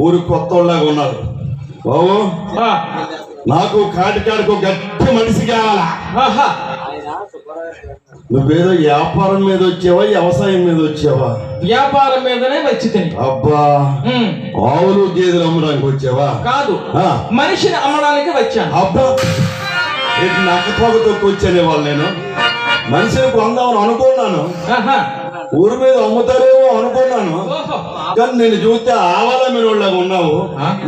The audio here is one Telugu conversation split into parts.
ఊరు కొత్త వాళ్ళగా ఉన్నారు బాబు. నాకు కాటికాడికి గట్టి మనిషి కావాలా. నువ్వేదో వ్యాపారం మీద వచ్చావా వ్యవసాయం మీద వచ్చావా? వ్యాపారం మీదనే వచ్చి తిని. అబ్బా, ఆవులు గేదెలు అమ్మడానికి వచ్చావా? కాదు, మనిషిని అమ్మడానికి వచ్చాను. అబ్బా, నక్క తోకతోకి వచ్చానే వాళ్ళు. నేను మనిషిని కొందామని అనుకున్నాను, ఊరి మీద అమ్ముతారేమో అనుకున్నాను, కానీ నేను చూస్తే ఆవాల మీరు వాళ్ళగా ఉన్నావు.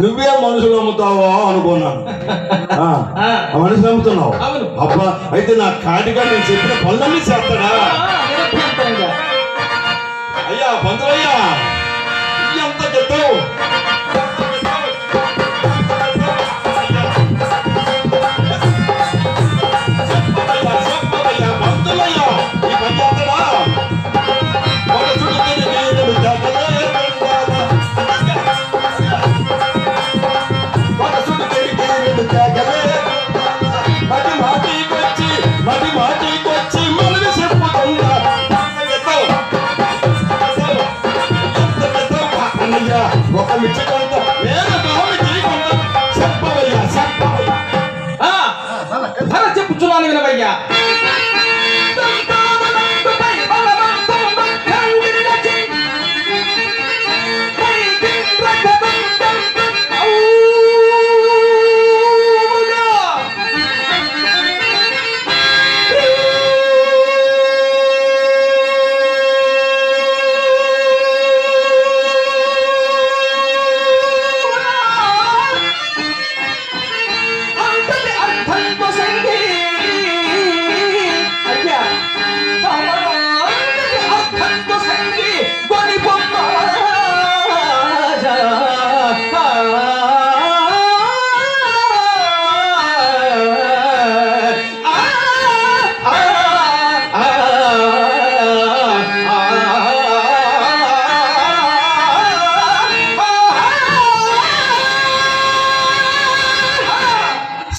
నువ్వే మనుషులు అమ్ముతావో అనుకున్నాను. మనిషి అమ్ముతున్నావు. అబ్బా, అయితే నా కాటిగా నేను చెప్పిన పనులన్నీ చేస్తాడా? అయ్యా పంతులయ్యా, ఎంత చెప్తావు? చెప్పుచున్నాను వినవయ్యా.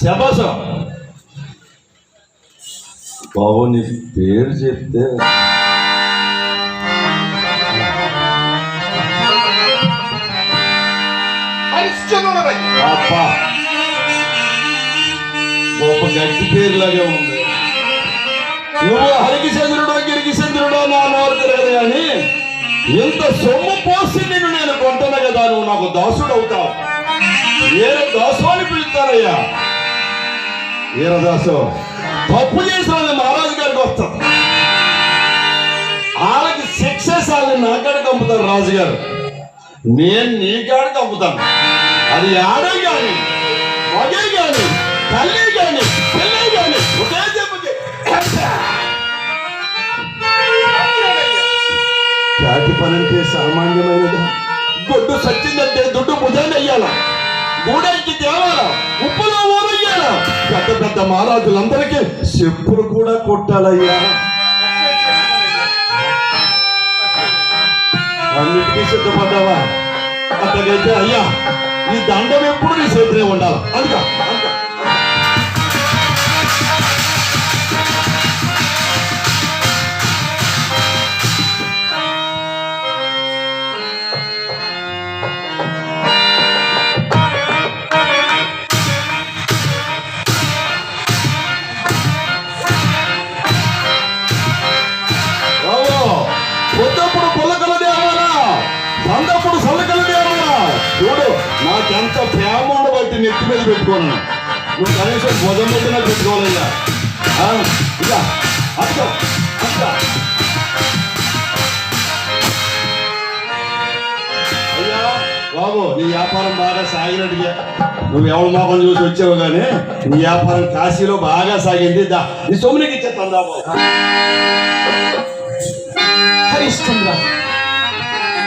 శబాసం బాబు, నీ పేరు చెప్తే గొప్ప గట్టి పేరులాగే ఉంది. నువ్వు హరికిచంద్రుడో గిరికిచంద్రుడో నా నోరు తెలియదు, కానీ ఎంత సొమ్ము పోసి నేను కొంటున్నా కదా, నువ్వు నాకు దాసుడు అవుతావు. నేను దాసు అని పిలుస్తానయ్యా. వీరదాసు తప్పు చేసిన మహారాజు గారికి వస్తారు, వాళ్ళకి శిక్షేసాలని నా కాడికి పంపుతారు రాజుగారు. నేను నీ కాడికి పంపుతాను. అది ఆడే కానీ మగే కానీ తల్లి కానీ పిల్లే కానీ ఒకే చెప్పుకి కాటి పని అంటే సామాన్యమైనదా? గొడ్డు సచ్చిందంటే దుడ్డు భుజాన్ని అయ్యాలా, గూడెక్కి తేవాలా, ఉప్పులో ఊరయ్యాలా. పెద్ద పెద్ద మహారాజులందరికీ చెప్పులు కూడా కొట్టాలయ్యా. అన్నిటికీ సిద్ధపడ్డావా? అట్టగైతే అయ్యా, ఈ దండం ఎప్పుడు నీ చేతిలో ఉండాలి. అందుక చూడు, నాకెంత ప్రేమ ఉండబట్టి నెత్తి మీద పెట్టుకోను. నువ్వు కనీసం భుజం మీద నాకు పెట్టుకోవాలయ్యా. ఇక అక్క అక్క అయ్యా బాబు, నీ వ్యాపారం బాగా సాగినట్టుగా నువ్వు ఎవరి మోపం చూసి వచ్చావు, కానీ నీ వ్యాపారం కాశీలో బాగా సాగింది. నీ సొమ్మునికి ఇచ్చేస్తాను రా బాబు. హరిశ్చంద్ర,